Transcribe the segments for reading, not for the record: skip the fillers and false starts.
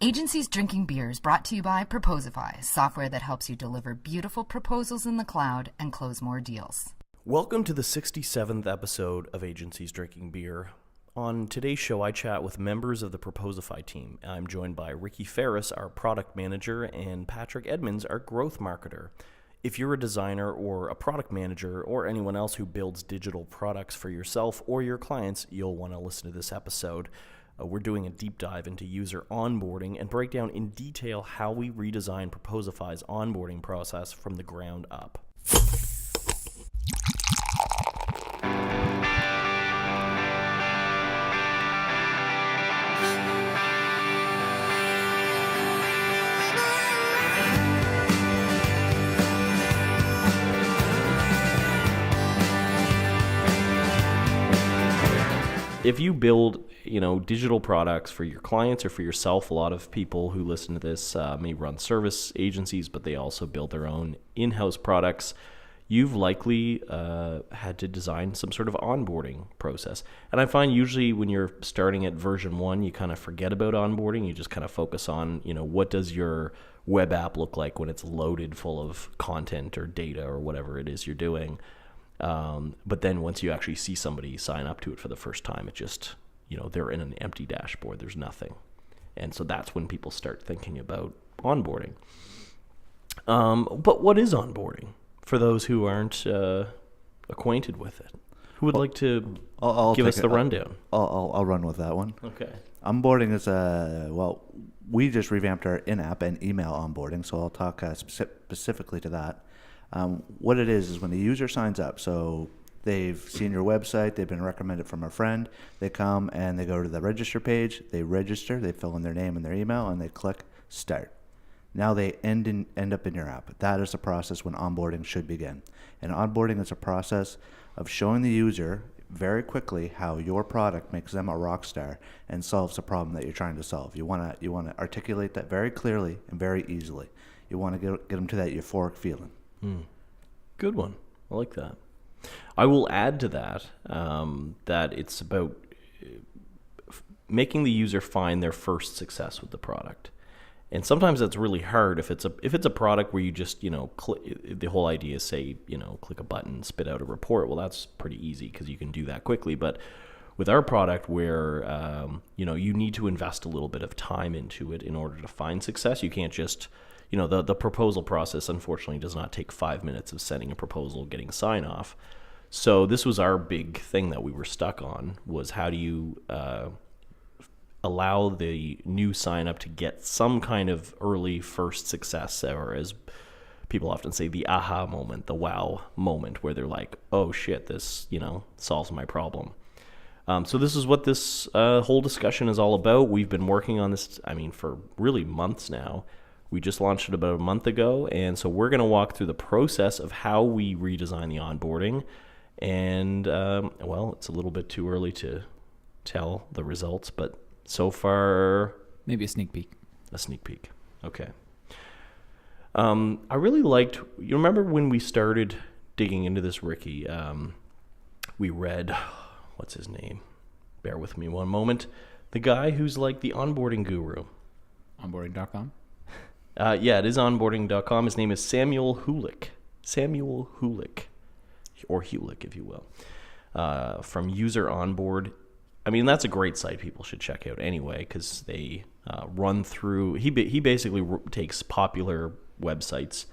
Agencies Drinking Beer is brought to you by Proposify, software that helps you deliver beautiful proposals in the cloud and close more deals. Welcome to the 67th episode of Agencies Drinking Beer. On today's show, I chat with members of the Proposify team. I'm joined by Ricky Ferris, our product manager, and Patrick Edmonds, our growth marketer. If you're a designer or a product manager or anyone else who builds digital products for yourself or your clients, you'll want to listen to this episode. We're doing a deep dive into user onboarding and break down in detail how we redesign Proposify's onboarding process from the ground up. If you build, digital products for your clients or for yourself, a lot of people who listen to this may run service agencies, but they also build their own in-house products. You've likely had to design some sort of onboarding process. And I find usually when you're starting at version 1, you kind of forget about onboarding. You just kind of focus on, what does your web app look like when it's loaded full of content or data or whatever it is you're doing. But then once you actually see somebody sign up to it for the first time, it just, they're in an empty dashboard. There's nothing. And so that's when people start thinking about onboarding. But what is onboarding for those who aren't acquainted with it? Who would like to give us the rundown? I'll run with that one. Okay. Onboarding is we just revamped our in-app and email onboarding, so I'll talk specifically to that. What it is when the user signs up, so they've seen your website, they've been recommended from a friend, they come and they go to the register page, they register, they fill in their name and their email, and they click start. Now they end up in your app. That is the process when onboarding should begin. And onboarding is a process of showing the user very quickly how your product makes them a rock star and solves a problem that you're trying to solve. You want to articulate that very clearly and very easily. You want to get them to that euphoric feeling. Good one. I like that. I will add to that that it's about making the user find their first success with the product. And sometimes that's really hard if it's a product where you just, the whole idea is say, click a button, spit out a report. Well, that's pretty easy because you can do that quickly. But with our product where, you need to invest a little bit of time into it in order to find success, you can't just... the proposal process, unfortunately, does not take 5 minutes of sending a proposal, getting sign off. So this was our big thing that we were stuck on, was how do you allow the new sign up to get some kind of early first success, or as people often say, the aha moment, the wow moment, where they're like, oh shit, this, solves my problem. So this is what this whole discussion is all about. We've been working on this, for really months now. We just launched it about a month ago, and so we're going to walk through the process of how we redesign the onboarding. And, it's a little bit too early to tell the results, but so far... Maybe a sneak peek. A sneak peek. Okay. I really liked... You remember when we started digging into this, Ricky? We read... What's his name? Bear with me one moment. The guy who's like the onboarding guru. Onboarding.com? Yeah, it is onboarding.com. His name is Samuel Hulick. Samuel Hulick, or Hulick, if you will, from User Onboard. That's a great site people should check out anyway, because they run through... He basically takes popular websites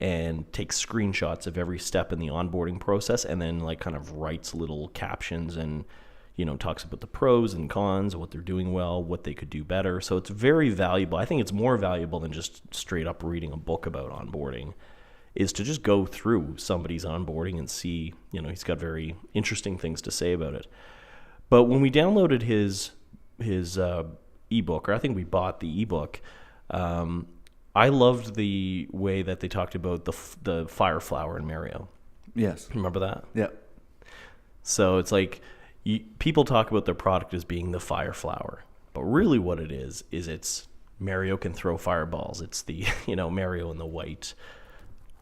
and takes screenshots of every step in the onboarding process and then kind of writes little captions and talks about the pros and cons, what they're doing well, what they could do better. So it's very valuable. I think it's more valuable than just straight up reading a book about onboarding, is to just go through somebody's onboarding and see, he's got very interesting things to say about it. But when we downloaded his ebook, or I think we bought the ebook, I loved the way that they talked about the fire flower in Mario. Yes. Remember that? Yeah. So it's like... people talk about their product as being the fire flower, but really what it is it's Mario can throw fireballs. It's the, Mario in the white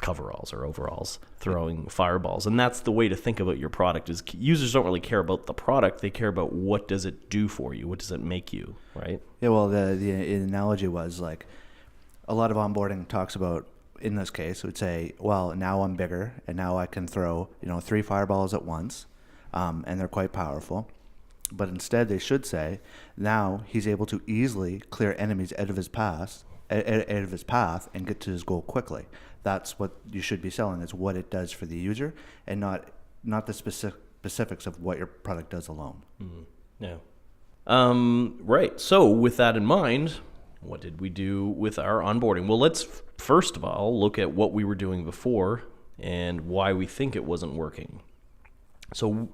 coveralls or overalls throwing fireballs. And that's the way to think about your product is users don't really care about the product. They care about what does it do for you? What does it make you, right? Yeah, well, the analogy was like a lot of onboarding talks about, in this case, would say, well, now I'm bigger and now I can throw, 3 fireballs at once, and they're quite powerful. But instead they should say, now he's able to easily clear enemies out of his path and get to his goal quickly. That's what you should be selling, is what it does for the user, and not the specifics of what your product does alone. Yeah. Right. So with that in mind, what did we do with our onboarding? Well, let's first of all look at what we were doing before and why we think it wasn't working. So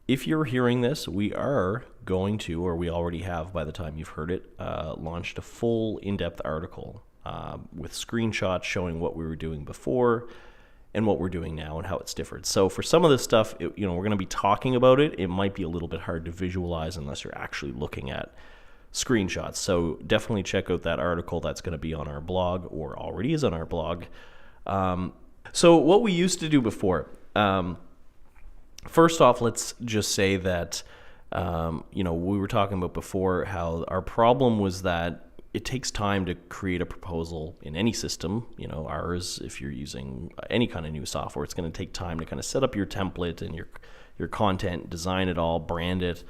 if you're hearing this, we are going to, or we already have by the time you've heard it, launched a full in-depth article with screenshots showing what we were doing before and what we're doing now and how it's different. So for some of this stuff, we're going to be talking about it. It might be a little bit hard to visualize unless you're actually looking at screenshots. So definitely check out that article. That's going to be on our blog, or already is on our blog. So what we used to do before, first off, let's just say that, we were talking about before how our problem was that it takes time to create a proposal in any system. Ours, if you're using any kind of new software, it's going to take time to kind of set up your template and your content, design it all, brand it.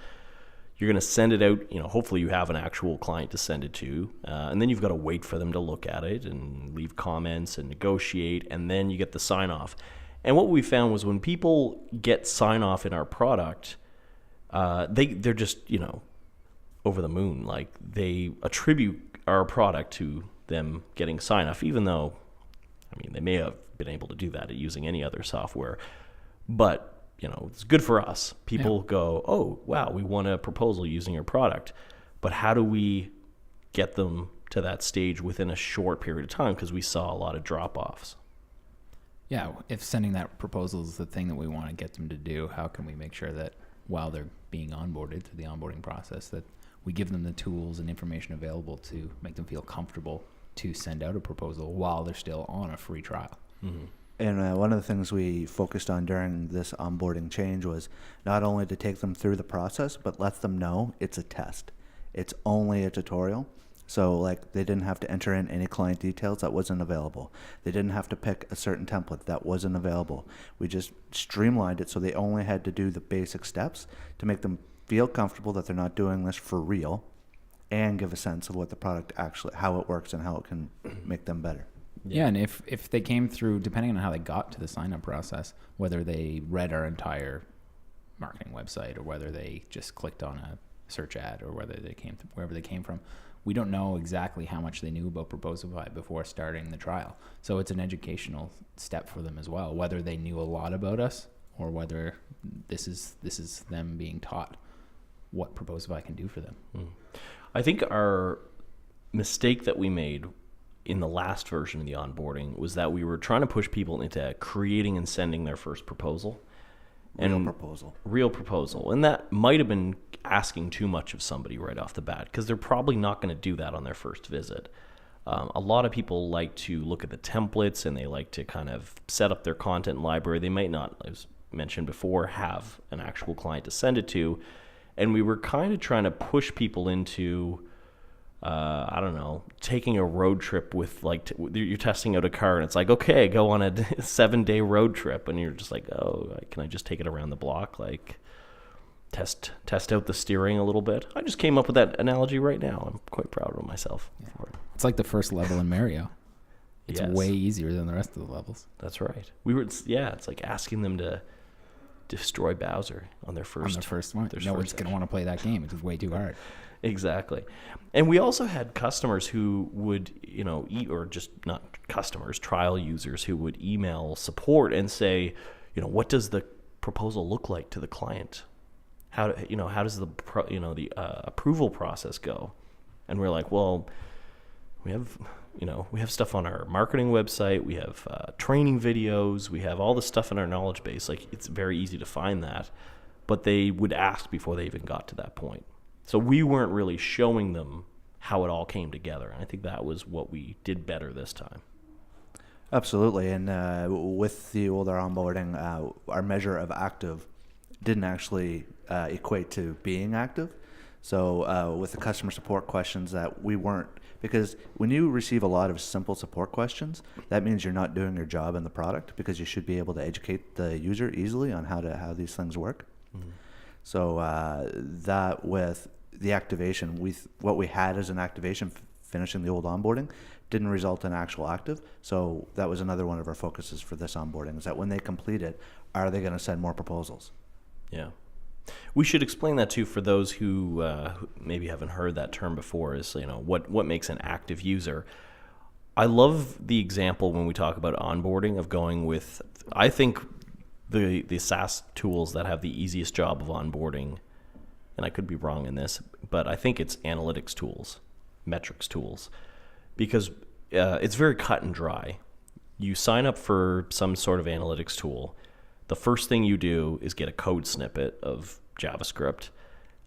You're going to send it out. Hopefully you have an actual client to send it to. And then you've got to wait for them to look at it and leave comments and negotiate. And then you get the sign off. And what we found was when people get sign off in our product, they're just, over the moon. Like, they attribute our product to them getting sign off, even though, they may have been able to do that using any other software. But, it's good for us. People go, oh, wow, we won a proposal using your product. But how do we get them to that stage within a short period of time? Because we saw a lot of drop-offs. Yeah, if sending that proposal is the thing that we want to get them to do, how can we make sure that while they're being onboarded through the onboarding process, that we give them the tools and information available to make them feel comfortable to send out a proposal while they're still on a free trial? Mm-hmm. And one of the things we focused on during this onboarding change was not only to take them through the process, but let them know it's a test. It's only a tutorial. So they didn't have to enter in any client details that wasn't available. They didn't have to pick a certain template that wasn't available. We just streamlined it so they only had to do the basic steps to make them feel comfortable that they're not doing this for real, and give a sense of what the product actually, how it works and how it can make them better. Yeah, and if they came through, depending on how they got to the sign-up process, whether they read our entire marketing website or whether they just clicked on a search ad or whether they came wherever they came from, we don't know exactly how much they knew about Proposify before starting the trial. So it's an educational step for them as well, whether they knew a lot about us or whether this is them being taught what Proposify can do for them. I think our mistake that we made in the last version of the onboarding was that we were trying to push people into creating and sending their first proposal. Real proposal. And that might have been asking too much of somebody right off the bat, because they're probably not going to do that on their first visit. A lot of people like to look at the templates and they like to kind of set up their content library. They might not, as mentioned before, have an actual client to send it to. And we were kind of trying to push people into, taking a road trip with you're testing out a car and it's like, okay, go on a 7-day road trip. And you're just like, oh, can I just take it around the block? Test out the steering a little bit. I just came up with that analogy right now. I'm quite proud of myself for it. It's like the first level in Mario. It's Yes. way easier than the rest of the levels. That's right. It's like asking them to destroy Bowser on their first one. No one's going to want to play that game. It's just way too hard. Exactly. And we also had customers who would, or just not customers, trial users who would email support and say, what does the proposal look like to the client? How does the approval process go? And we're like, well, we have stuff on our marketing website. We have training videos. We have all the stuff in our knowledge base. It's very easy to find that, but they would ask before they even got to that point. So we weren't really showing them how it all came together. And I think that was what we did better this time. Absolutely. And with the older onboarding, our measure of active didn't actually equate to being active. So with the customer support questions that we weren't, because when you receive a lot of simple support questions, that means you're not doing your job in the product, because you should be able to educate the user easily on how these things work. Mm-hmm. So that with the activation, what we had as an activation finishing the old onboarding didn't result in actual active. So that was another one of our focuses for this onboarding, is that when they complete it, are they going to send more proposals? Yeah. We should explain that too for those who maybe haven't heard that term before, is, what makes an active user. I love the example when we talk about onboarding of going with, I think the SaaS tools that have the easiest job of onboarding, and I could be wrong in this, but I think it's analytics tools, metrics tools, because it's very cut and dry. You sign up for some sort of analytics tool. The first thing you do is get a code snippet of JavaScript.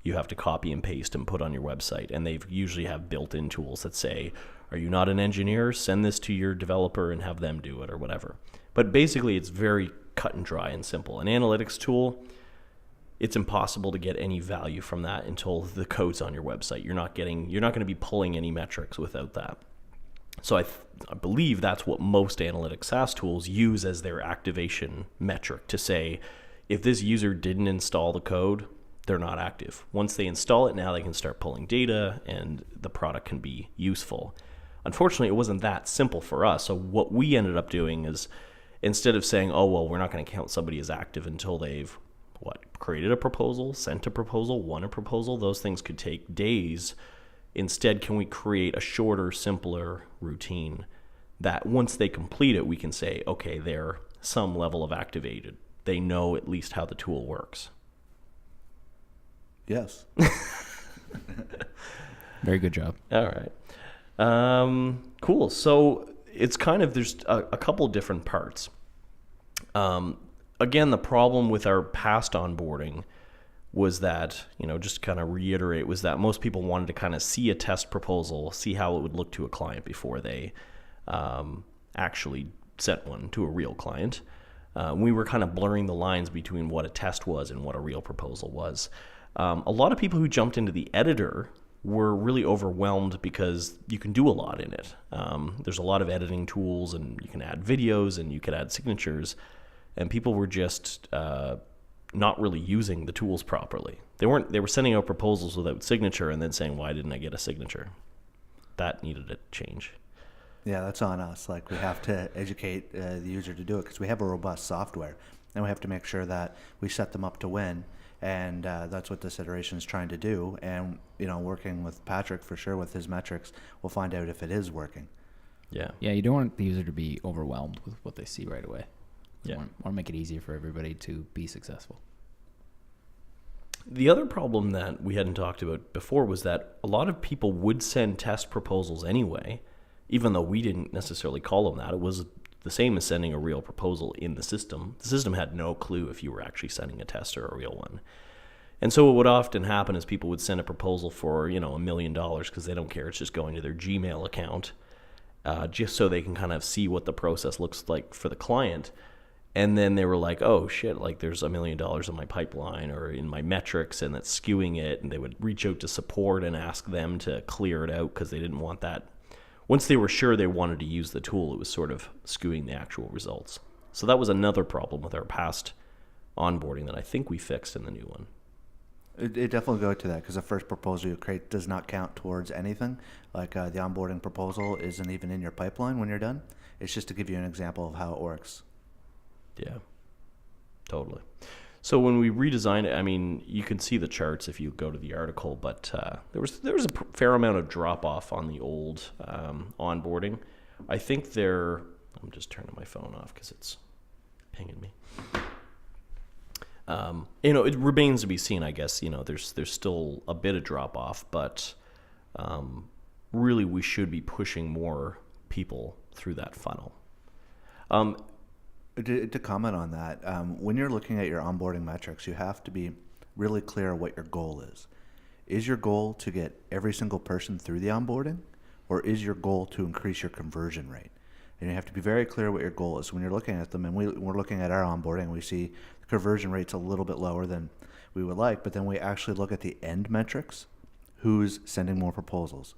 You have to copy and paste and put on your website. And they usually have built-in tools that say, are you not an engineer? Send this to your developer and have them do it, or whatever. But basically, it's very cut and dry and simple. An analytics tool, it's impossible to get any value from that until the code's on your website. You're not going to be pulling any metrics without that. So I believe that's what most analytics SaaS tools use as their activation metric, to say, if this user didn't install the code, they're not active. Once they install it, now they can start pulling data and the product can be useful. Unfortunately, it wasn't that simple for us. So what we ended up doing is, instead of saying, oh, well, we're not going to count somebody as active until they've created a proposal, sent a proposal, won a proposal, those things could take days. Instead, can we create a shorter, simpler routine that once they complete it, we can say, okay, they're some level of activated. They know at least how the tool works. Yes. Very good job. All right. Cool. So it's kind of, there's a couple different parts. Again, the problem with our past onboarding was that, just kind of reiterate, was that most people wanted to kind of see a test proposal, see how it would look to a client before they actually sent one to a real client. We were kind of blurring the lines between what a test was and what a real proposal was. A lot of people who jumped into the editor were really overwhelmed because you can do a lot in it. There's a lot of editing tools, and you can add videos and you can add signatures, and people were just not really using the tools properly. They were sending out proposals without signature and then saying, why didn't I get a signature? That needed to change. Yeah, that's on us. Like, we have to educate the user to do it, because we have a robust software, and we have to make sure that we set them up to win. And that's what this iteration is trying to do. And, working with Patrick for sure with his metrics, we'll find out if it is working. Yeah. Yeah, you don't want the user to be overwhelmed with what they see right away. You Yeah. want to make it easier for everybody to be successful. The other problem that we hadn't talked about before was that a lot of people would send test proposals anyway, even though we didn't necessarily call them that. It was the same as sending a real proposal in the system. The system had no clue if you were actually sending a test or a real one. And so what would often happen is people would send a proposal for, $1 million, because they don't care. It's just going to their Gmail account, just so they can kind of see what the process looks like for the client. And then they were like, oh shit, like there's $1 million in my pipeline or in my metrics, and that's skewing it. And they would reach out to support and ask them to clear it out, because they didn't want that. Once they were sure they wanted to use the tool, it was sort of skewing the actual results. So that was another problem with our past onboarding that I think we fixed in the new one. It definitely goes to that, because the first proposal you create does not count towards anything. Like the onboarding proposal isn't even in your pipeline when you're done. It's just to give you an example of how it works. Yeah, totally. So when we redesigned it, I mean, you can see the charts if you go to the article, but there was a fair amount of drop off on the old onboarding. I think I'm just turning my phone off because it's pinging me. It remains to be seen, I guess. There's still a bit of drop off, but really we should be pushing more people through that funnel. To comment on that, when you're looking at your onboarding metrics, you have to be really clear what your goal is. Is your goal to get every single person through the onboarding, or is your goal to increase your conversion rate? And you have to be very clear what your goal is when you're looking at them. And we're looking at our onboarding. We see the conversion rate's a little bit lower than we would like, but then we actually look at the end metrics. Who's sending more proposals?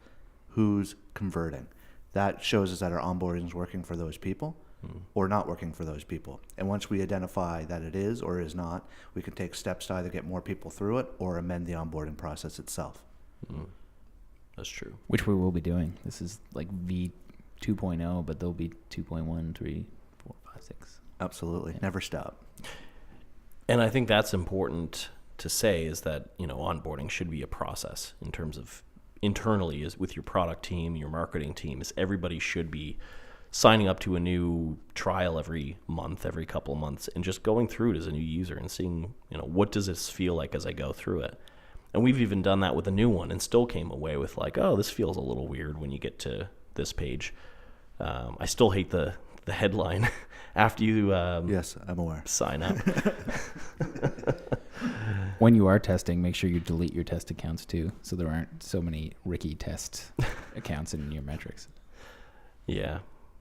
Who's converting? That shows us that our onboarding is working for those people or not working for those people. And once we identify that it is or is not, we can take steps to either get more people through it or amend the onboarding process itself. That's true. Which we will be doing. This is like V 2.0, but there'll be 2.1, 3, 4, 5, 6. Absolutely. Yeah. Never stop. And I think that's important to say, is that, onboarding should be a process in terms of internally, is with your product team, your marketing team, is everybody should be signing up to a new trial every month, every couple of months, and just going through it as a new user and seeing, what does this feel like as I go through it. And we've even done that with a new one and still came away with like, oh, this feels a little weird when you get to this page. I still hate the headline after you Yes, I'm aware. sign up. When you are testing, make sure you delete your test accounts too, so there aren't so many Ricky test accounts in your metrics. Yeah.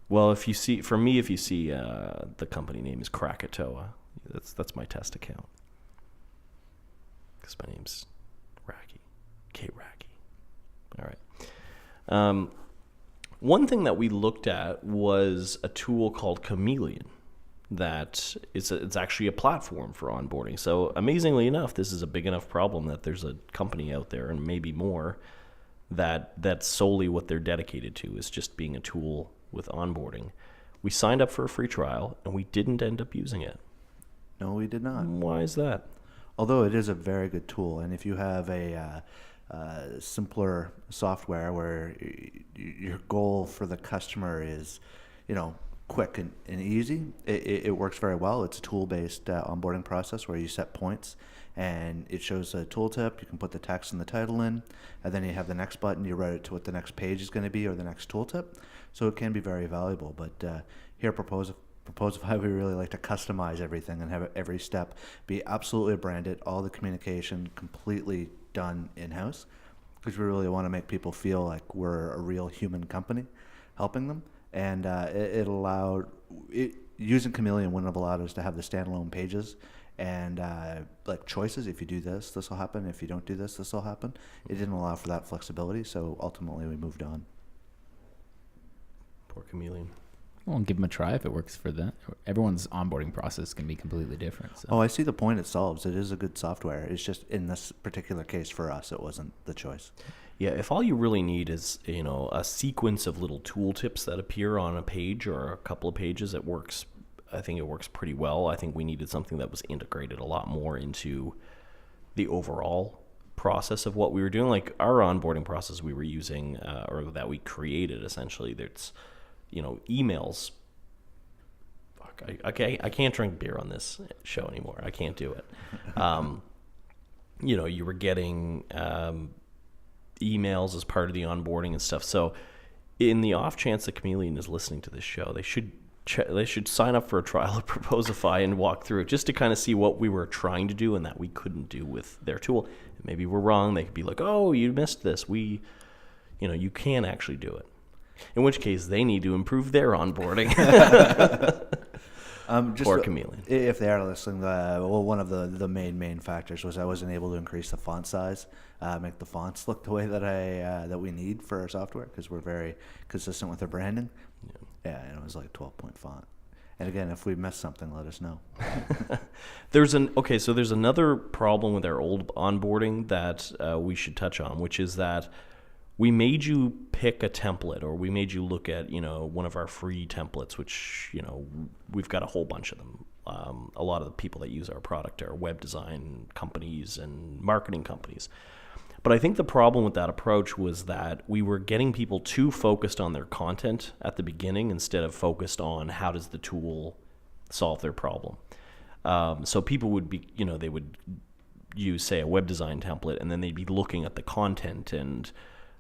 Well, if you see the company name is Krakatoa, that's my test account. Because my name's Racky. K-Racky. All right. One thing that we looked at was a tool called Chameleon. That it's actually a platform for onboarding. So amazingly enough, this is a big enough problem that there's a company out there, and maybe more, that's solely what they're dedicated to, is just being a tool with onboarding. We signed up for a free trial, and we didn't end up using it. No, we did not. Why is that? Although it is a very good tool, and if you have a simpler software where your goal for the customer is, quick and easy, it works very well. It's a tool-based onboarding process where you set points, and it shows a tooltip. You can put the text and the title in, and then you have the next button. You route it to what the next page is going to be or the next tooltip. So it can be very valuable. But here at Proposify, we really like to customize everything and have every step be absolutely branded, all the communication completely done in-house, because we really want to make people feel like we're a real human company helping them. And using Chameleon wouldn't have allowed us to have the standalone pages and like choices. If you do this, this will happen. If you don't do this, this will happen. It didn't allow for that flexibility, so ultimately we moved on. Poor Chameleon. Well, give them a try if it works for them. Everyone's onboarding process can be completely different. So. Oh, I see the point it solves. It is a good software. It's just in this particular case for us, it wasn't the choice. Yeah, if all you really need is, a sequence of little tooltips that appear on a page or a couple of pages, I think it works pretty well. I think we needed something that was integrated a lot more into the overall process of what we were doing. Like our onboarding process we were using, or that we created essentially, there's, emails. Fuck, I can't drink beer on this show anymore. I can't do it. You were getting emails as part of the onboarding and stuff. So in the off chance that Chameleon is listening to this show, they should sign up for a trial of Proposify and walk through it just to kind of see what we were trying to do and that we couldn't do with their tool. Maybe we're wrong. They could be like, oh, you missed this. You can actually do it. In which case they need to improve their onboarding. Poor Chameleon. If they are listening, one of the main factors was I wasn't able to increase the font size, make the fonts look the way that we need for our software, because we're very consistent with our branding. Yeah, and it was like 12-point font. And again, if we missed something, let us know. There's another problem with our old onboarding that we should touch on, which is that we made you pick a template, or we made you look at, one of our free templates, which, we've got a whole bunch of them. A lot of the people that use our product are web design companies and marketing companies. But I think the problem with that approach was that we were getting people too focused on their content at the beginning instead of focused on how does the tool solve their problem. So people would be, they would use, say, a web design template, and then they'd be looking at the content and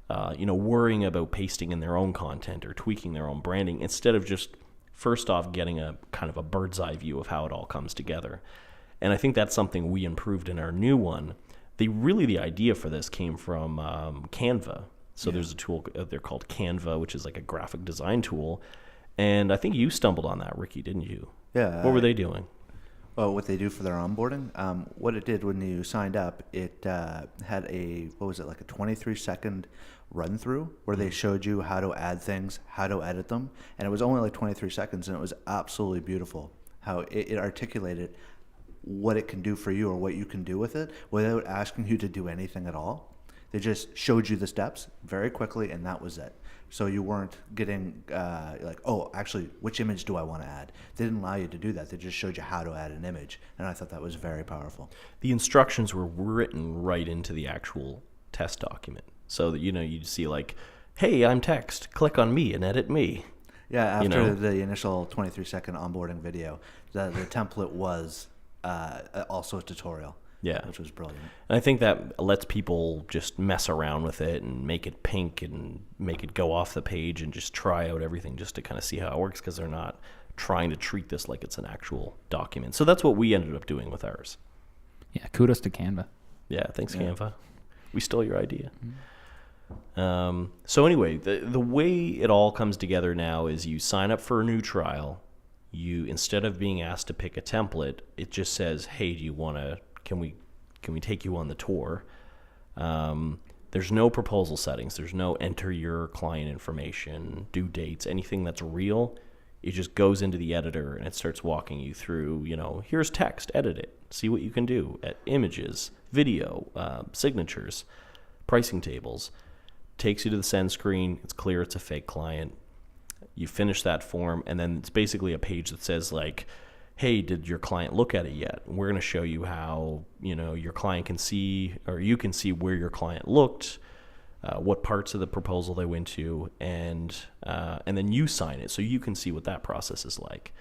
worrying about pasting in their own content or tweaking their own branding, instead of just first off getting a kind of a bird's eye view of how it all comes together. And I think that's something we improved in our new one. The idea for this came from Canva. So there's a tool out there called Canva, which is like a graphic design tool. And I think you stumbled on that, Ricky, didn't you? Yeah. What were they doing? Well, what they do for their onboarding, what it did when you signed up, it had like a 23-second run through where they showed you how to add things, how to edit them. And it was only like 23 seconds, and it was absolutely beautiful how it articulated what it can do for you or what you can do with it without asking you to do anything at all. They just showed you the steps very quickly, and that was it. So you weren't getting like, oh, actually, which image do I want to add? They didn't allow you to do that. They just showed you how to add an image, and I thought that was very powerful. The instructions were written right into the actual test document, so that you'd see like, "Hey, I'm text. Click on me and edit me." Yeah, after the initial 23-second onboarding video, the template was also a tutorial. Yeah, which was brilliant. And I think that lets people just mess around with it and make it pink and make it go off the page and just try out everything just to kind of see how it works, because they're not trying to treat this like it's an actual document. So that's what we ended up doing with ours. Yeah, kudos to Canva. Yeah, thanks, Canva. We stole your idea. So anyway, the way it all comes together now is you sign up for a new trial. You, instead of being asked to pick a template, it just says, "Hey, do you want to? Can we take you on the tour?" There's no proposal settings. There's no enter your client information, due dates, anything that's real. It just goes into the editor and it starts walking you through, here's text, edit it, see what you can do, at images, video, signatures, pricing tables. Takes you to the send screen. It's clear it's a fake client. You finish that form, and then it's basically a page that says like, "Hey, did your client look at it yet?" We're going to show you how, your client can see, or you can see where your client looked, what parts of the proposal they went to, and then you sign it so you can see what that process is like.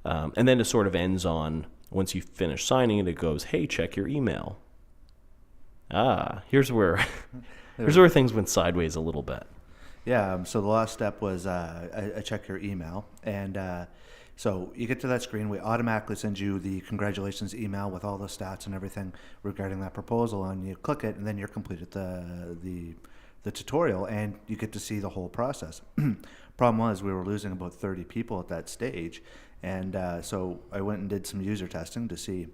And then it sort of ends on, once you finish signing it, it goes, "Hey, check your email." Here's where things went sideways a little bit. Yeah, so the last step was I check your email, and so you get to that screen. We automatically send you the congratulations email with all the stats and everything regarding that proposal, and you click it, and then you're completed the tutorial, and you get to see the whole process. Problem was, we were losing about 30 people at that stage, and so I went and did some user testing to see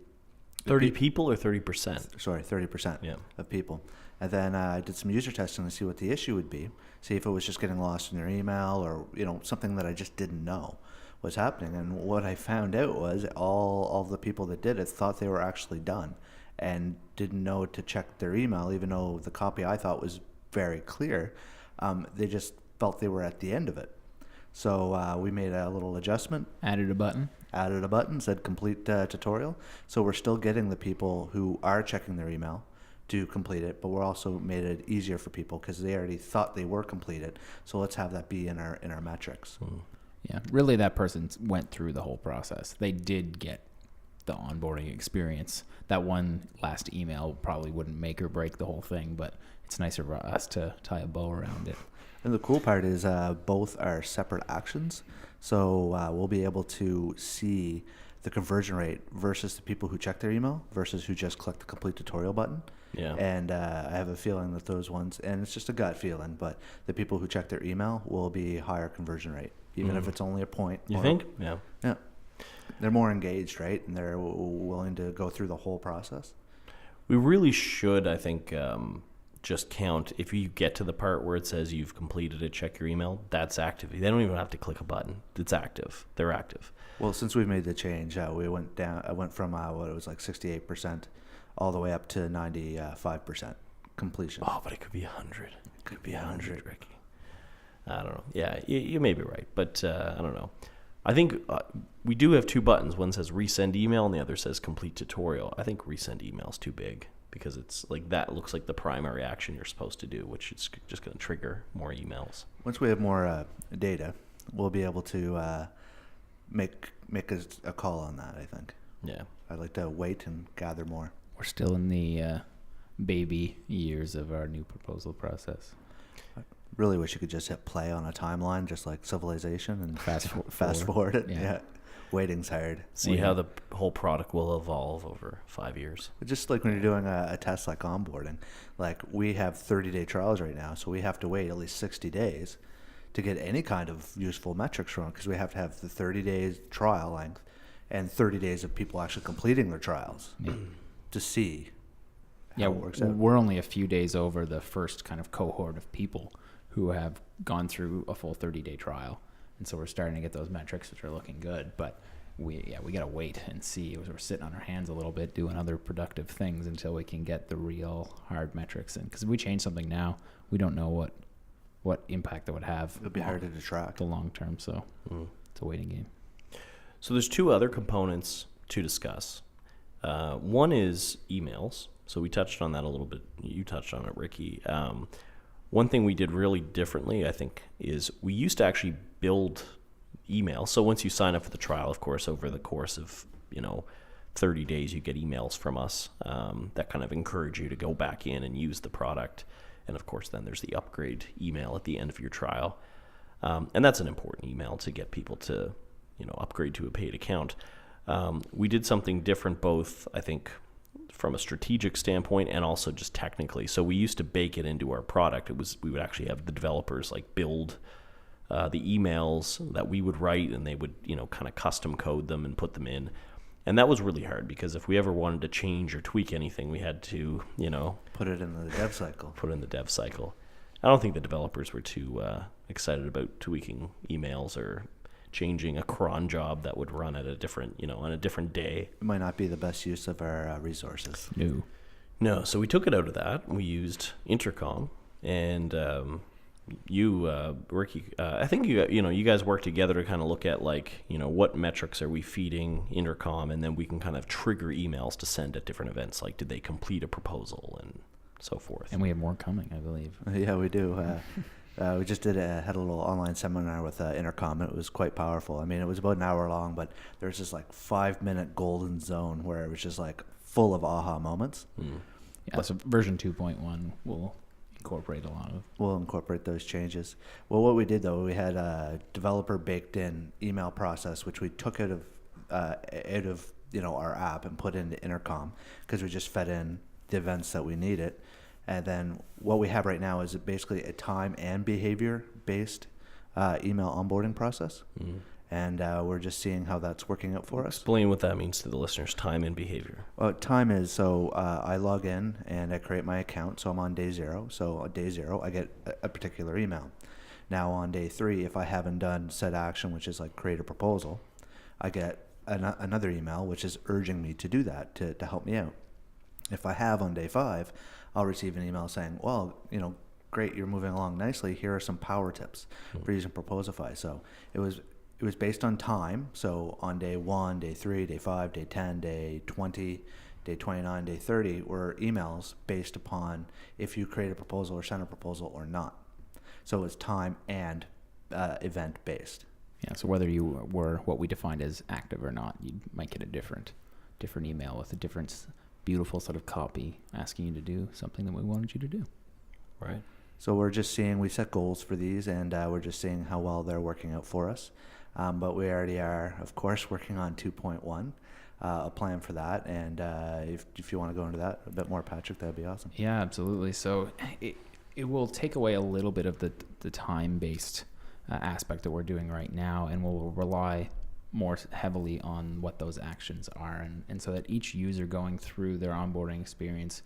30 people or 30%? Sorry, 30% of people. And then I did some user testing to see what the issue would be, see if it was just getting lost in their email or something that I just didn't know was happening. And what I found out was all the people that did it thought they were actually done and didn't know to check their email, even though the copy I thought was very clear. They just felt they were at the end of it. So we made a little adjustment. Added a button, said complete tutorial. So we're still getting the people who are checking their email to complete it, but we're also made it easier for people because they already thought they were completed. So let's have that be in our metrics. Yeah, really that person went through the whole process. They did get the onboarding experience. That one last email probably wouldn't make or break the whole thing, but it's nicer for us to tie a bow around it. And the cool part is both are separate actions. So we'll be able to see the conversion rate versus the people who check their email versus who just click the complete tutorial button. Yeah. And I have a feeling that those ones, and it's just a gut feeling, but the people who check their email will be higher conversion rate, even if it's only a point. You think? Yeah. Yeah. They're more engaged, right? And they're willing to go through the whole process. We really should, I think, just count. If you get to the part where it says you've completed it, check your email, that's active. They don't even have to click a button. It's active. They're active. Well, since we've made the change, we went down. I went from what it was like 68% all the way up to 95% completion. Oh, but it could be 100. It could be 100, Ricky. I don't know. Yeah, you may be right, but I don't know. I think we do have two buttons. One says resend email and the other says complete tutorial. I think resend email is too big because it's like that looks like the primary action you're supposed to do, which is just going to trigger more emails. Once we have more data, we'll be able to make a call on that, I think. Yeah. I'd like to wait and gather more. We're still in the baby years of our new proposal process. I really wish you could just hit play on a timeline, just like Civilization, and fast forward it. Yeah. Waiting's hard. See how the whole product will evolve over 5 years. Just like when you're doing a test like onboarding, like we have 30-day trials right now, so we have to wait at least 60 days to get any kind of useful metrics from it, because we have to have the 30 days trial length and 30 days of people actually completing their trials to see how it works out. We're only a few days over the first kind of cohort of people who have gone through a full 30-day trial. And so we're starting to get those metrics, which are looking good. But we got to wait and see. We're sitting on our hands a little bit doing other productive things until we can get the real hard metrics in. Because if we change something now, we don't know what impact that would have. It'll be harder to track the long term. So it's a waiting game. So there's two other components to discuss. One is emails. So we touched on that a little bit. You touched on it, Ricky. One thing we did really differently, I think, is we used to actually build email. So once you sign up for the trial, of course, over the course of 30 days, you get emails from us that kind of encourage you to go back in and use the product. And of course, then there's the upgrade email at the end of your trial, and that's an important email to get people to upgrade to a paid account. We did something different, both I think from a strategic standpoint and also just technically. So we used to bake it into our product. We would actually have the developers build the emails that we would write, and they would kind of custom code them and put them in. And that was really hard, because if we ever wanted to change or tweak anything, we had to put it in the dev cycle. I don't think the developers were too excited about tweaking emails or changing a cron job that would run at a different, on a different day. It might not be the best use of our resources. No. So we took it out of that. We used Intercom, and Ricky, I think you guys work together to kind of look at what metrics are we feeding Intercom, and then we can kind of trigger emails to send at different events, like did they complete a proposal and so forth. And we have more coming, I believe. Yeah, we do. We just had a little online seminar with Intercom, and it was quite powerful. I mean, it was about an hour long, but there was this 5-minute golden zone where it was just full of aha moments. Yeah, so version 2.1 will incorporate a lot of. We'll incorporate those changes. Well, what we did though, we had a developer baked in email process, which we took out of our app and put into Intercom, because we just fed in the events that we needed. And then what we have right now is basically a time and behavior based email onboarding process. And we're just seeing how that's working out for us. Explain what that means to the listeners, time and behavior. Time is, so I log in and I create my account. So I'm on day 0. So on day 0, I get a particular email. Now on day 3, if I haven't done said action, which is create a proposal, I get another email, which is urging me to do that, to help me out. If I have on day 5, I'll receive an email saying, well, great, you're moving along nicely. Here are some power tips for using Proposify. So it was based on time. So on day 1, day 3, day 5, day 10, day 20, day 29, day 30 were emails based upon if you create a proposal or send a proposal or not. So it's time and event based. Yeah, so whether you were what we defined as active or not, you might get a different email with a different beautiful sort of copy asking you to do something that we wanted you to do. Right. So we're just seeing, we set goals for these, and we're just seeing how well they're working out for us. But we already are, of course, working on 2.1, a plan for that. And if you want to go into that a bit more, Patrick, that'd be awesome. Yeah, absolutely. So it will take away a little bit of the time-based aspect that we're doing right now, and we'll rely more heavily on what those actions are, and so that each user going through their onboarding experience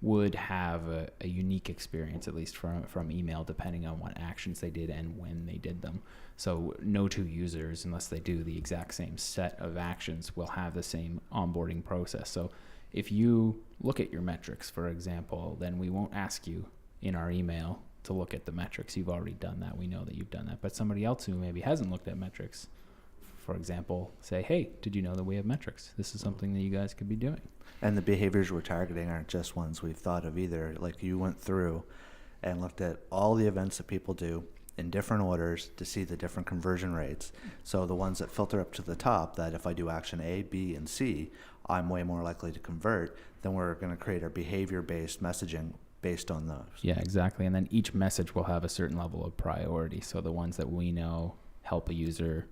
would have a unique experience, at least from email, depending on what actions they did and when they did them. So no two users, unless they do the exact same set of actions, will have the same onboarding process. So if you look at your metrics, for example, then we won't ask you in our email to look at the metrics. You've already done that. We know that you've done that. But somebody else who maybe hasn't looked at metrics, for example, say, hey, did you know that we have metrics? This is something that you guys could be doing. And the behaviors we're targeting aren't just ones we've thought of either. You went through and looked at all the events that people do in different orders to see the different conversion rates. So the ones that filter up to the top, that if I do action A, B, and C, I'm way more likely to convert, then we're going to create our behavior-based messaging based on those. Yeah, exactly. And then each message will have a certain level of priority. So the ones that we know help a user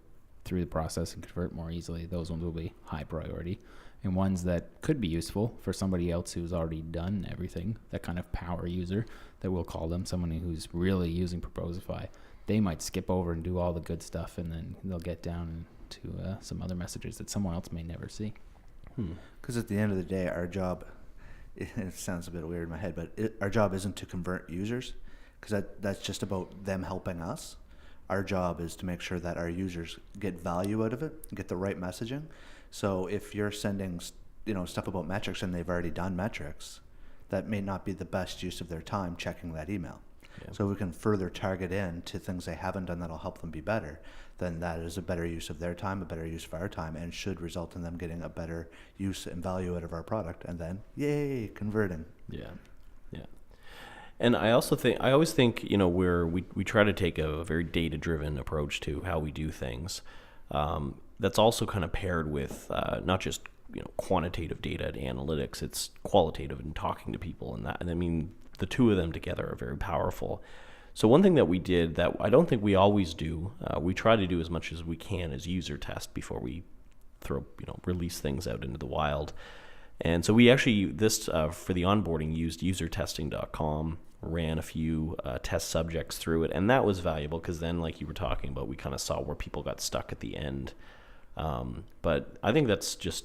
through the process and convert more easily, those ones will be high priority. And ones that could be useful for somebody else who's already done everything, that kind of power user that we'll call them, someone who's really using Proposify, they might skip over and do all the good stuff, and then they'll get down to some other messages that someone else may never see. Because at the end of the day, our job, it sounds a bit weird in my head, but our job isn't to convert users, because that's just about them helping us. Our job is to make sure that our users get value out of it, get the right messaging. So if you're sending, stuff about metrics and they've already done metrics, that may not be the best use of their time checking that email. Yeah. So we can further target in to things they haven't done that'll help them be better. Then that is a better use of their time, a better use of our time, and should result in them getting a better use and value out of our product. And then, yay, converting. Yeah. And I always think, we try to take a very data-driven approach to how we do things. That's also kind of paired with not just quantitative data and analytics. It's qualitative and talking to people, and I mean the two of them together are very powerful. So one thing that we did that I don't think we always do, we try to do as much as we can as user test before we release things out into the wild. And so we actually, for the onboarding, used usertesting.com, ran a few test subjects through it, and that was valuable because then, like you were talking about, we kind of saw where people got stuck at the end. But I think that's just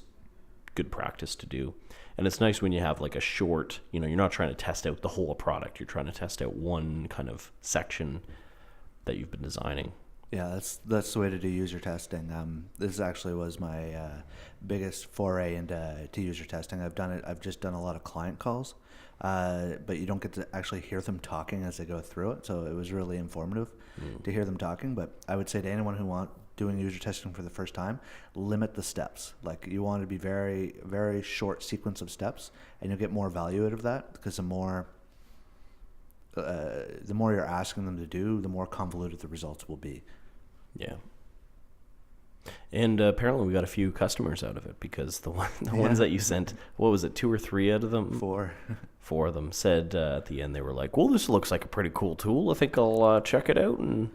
good practice to do. And it's nice when you have like a short, you're not trying to test out the whole product. You're trying to test out one kind of section that you've been designing. Yeah, that's the way to do user testing. This actually was my biggest foray into user testing. I've just done a lot of client calls, but you don't get to actually hear them talking as they go through it. So it was really informative to hear them talking. But I would say to anyone who doing user testing for the first time, limit the steps. Like you want to be very, very short sequence of steps, and you'll get more value out of that because the more you're asking them to do, the more convoluted the results will be. Yeah. And apparently we got a few customers out of it because the ones that you sent, what was it, 2 or 3 out of them? 4. 4 of them said at the end, they were like, well, this looks like a pretty cool tool. I think I'll check it out. And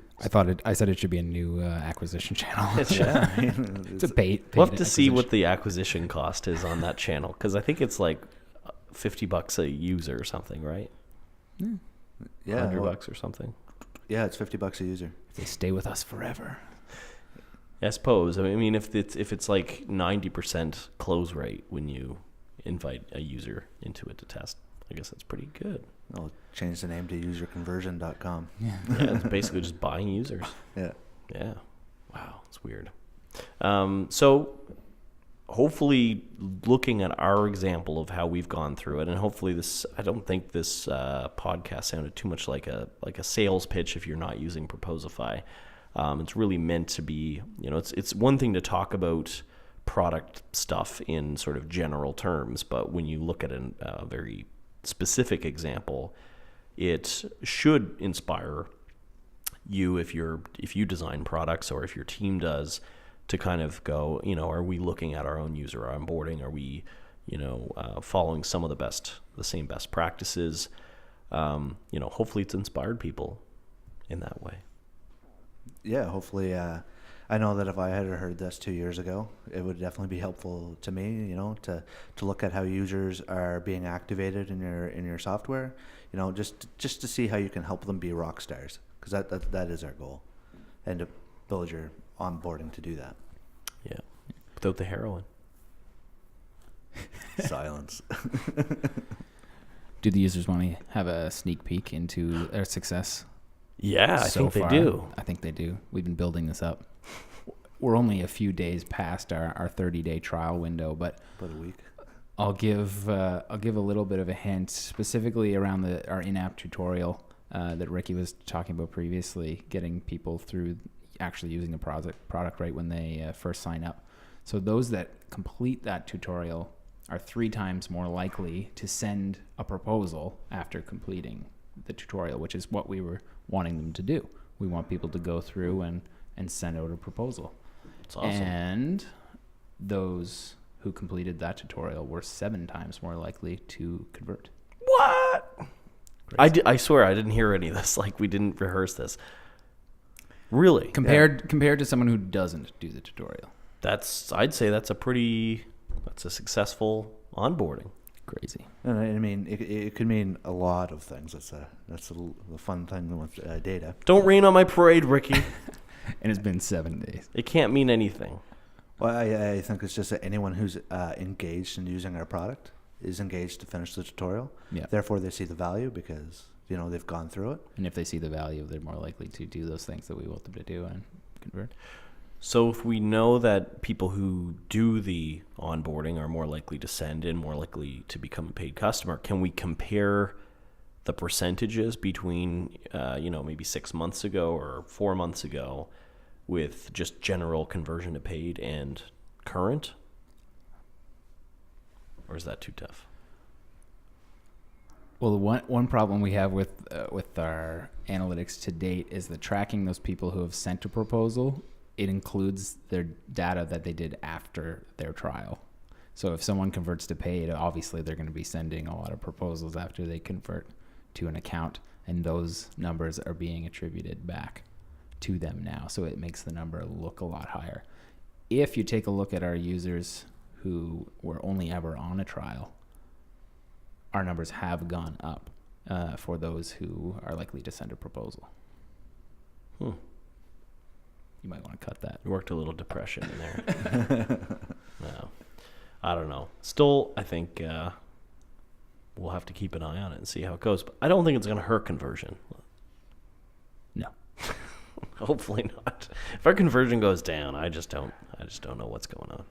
I said it should be a new acquisition channel. Yeah. It's a paid we'll have to see what the acquisition cost is on that channel, because I think it's like $50 a user or something, right? Yeah. $100 or something. Yeah, it's $50 a user. They stay with us forever. I suppose. I mean, if it's like 90% close rate when you invite a user into it to test, I guess that's pretty good. I'll change the name to userconversion.com. Yeah. Yeah, it's basically just buying users. Yeah. Yeah. Wow, it's weird. So hopefully looking at our example of how we've gone through it, and hopefully I don't think this podcast sounded too much like a sales pitch if you're not using Proposify. It's really meant to be, it's one thing to talk about product stuff in sort of general terms, but when you look at a very specific example, it should inspire you if you design products or if your team does, to kind of go, are we looking at our own user onboarding? Are we, following some of the same best practices? Hopefully it's inspired people in that way. Yeah, hopefully. I know that if I had heard this 2 years ago, it would definitely be helpful to me, to look at how users are being activated in your software, just to see how you can help them be rock stars, because that is our goal, and to build your onboarding to do that. Yeah, without the heroin. Silence. Do the users want to have a sneak peek into their success? Yeah, I think they do. I think they do. We've been building this up. We're only a few days past our 30-day trial window, but about a week. I'll give a little bit of a hint, specifically around our in-app tutorial that Ricky was talking about previously, getting people through actually using the product right when they first sign up. So those that complete that tutorial are 3 times more likely to send a proposal after completing the tutorial, which is what we were wanting them to do. We want people to go through and send out a proposal. That's awesome. And those who completed that tutorial were 7 times more likely to convert. What? I swear I didn't hear any of this. Like, we didn't rehearse this. Really? Compared to someone who doesn't do the tutorial. I'd say that's a successful onboarding. Crazy. And I mean, it could mean a lot of things. That's the fun thing with data. Don't rain on my parade, Ricky. And it's been 7 days. It can't mean anything. Well, I think it's just that anyone who's engaged in using our product is engaged to finish the tutorial. Yeah. Therefore, they see the value because they've gone through it. And if they see the value, they're more likely to do those things that we want them to do and convert. So if we know that people who do the onboarding are more likely to send in, more likely to become a paid customer, can we compare the percentages between, maybe 6 months ago or 4 months ago with just general conversion to paid and current? Or is that too tough? Well, one problem we have with our analytics to date is that tracking those people who have sent a proposal, it includes their data that they did after their trial. So if someone converts to paid, obviously they're going to be sending a lot of proposals after they convert to an account, and those numbers are being attributed back to them now. So it makes the number look a lot higher. If you take a look at our users who were only ever on a trial, our numbers have gone up for those who are likely to send a proposal. You might want to cut that. You worked a little depression in there. No, I don't know. Still, I think we'll have to keep an eye on it and see how it goes. But I don't think it's going to hurt conversion. No. Hopefully not. If our conversion goes down, I just don't know what's going on.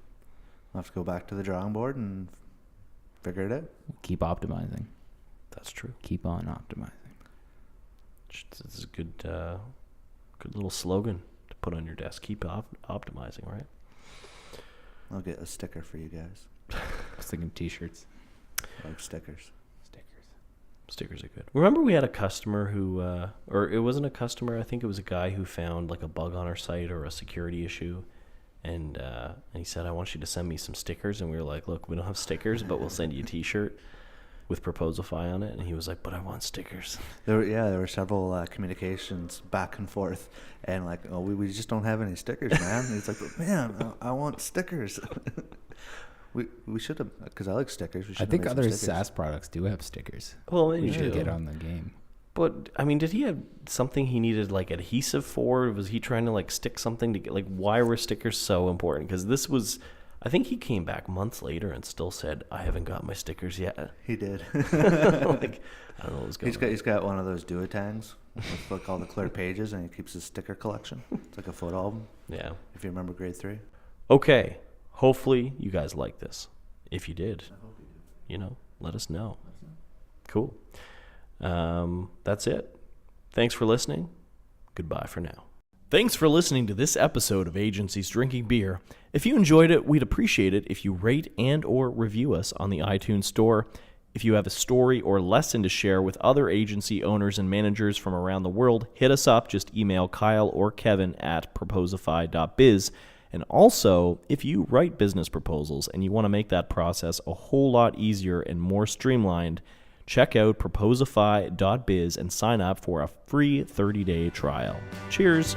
We'll have to go back to the drawing board and figure it out. Keep optimizing. That's true. Keep on optimizing. This is a good little slogan to put on your desk. Keep optimizing, right? I'll get a sticker for you guys. I was thinking t-shirts. Like stickers. Stickers are good. Remember we had a customer who, or it wasn't a customer, I think it was a guy who found like a bug on our site or a security issue. And he said, I want you to send me some stickers. And we were like, look, we don't have stickers, but we'll send you a t-shirt with Proposify on it. And he was like, but I want stickers. There were several communications back and forth. And like, oh, we just don't have any stickers, man. And he's like, but man, I want stickers. We should have, because I like stickers. I think other SaaS products do have stickers. Well, We maybe should get on the game. But I mean, did he have something he needed like adhesive for? Was he trying to like stick something to get, like, why were stickers so important? Because this was, I think he came back months later and still said, I haven't got my stickers yet. He did. Like, I don't know what was going on. He's got one of those duotangs with like all the clear pages, and he keeps his sticker collection. It's like a photo album. Yeah. If you remember grade 3. Okay. Hopefully you guys like this. If you did, let us know. Cool. That's it. Thanks for listening. Goodbye for now. Thanks for listening to this episode of Agencies Drinking Beer. If you enjoyed it, we'd appreciate it if you rate and or review us on the iTunes Store. If you have a story or lesson to share with other agency owners and managers from around the world, hit us up. Just email Kyle or Kevin at proposify.biz. And also, if you write business proposals and you want to make that process a whole lot easier and more streamlined, check out proposify.biz and sign up for a free 30-day trial. Cheers!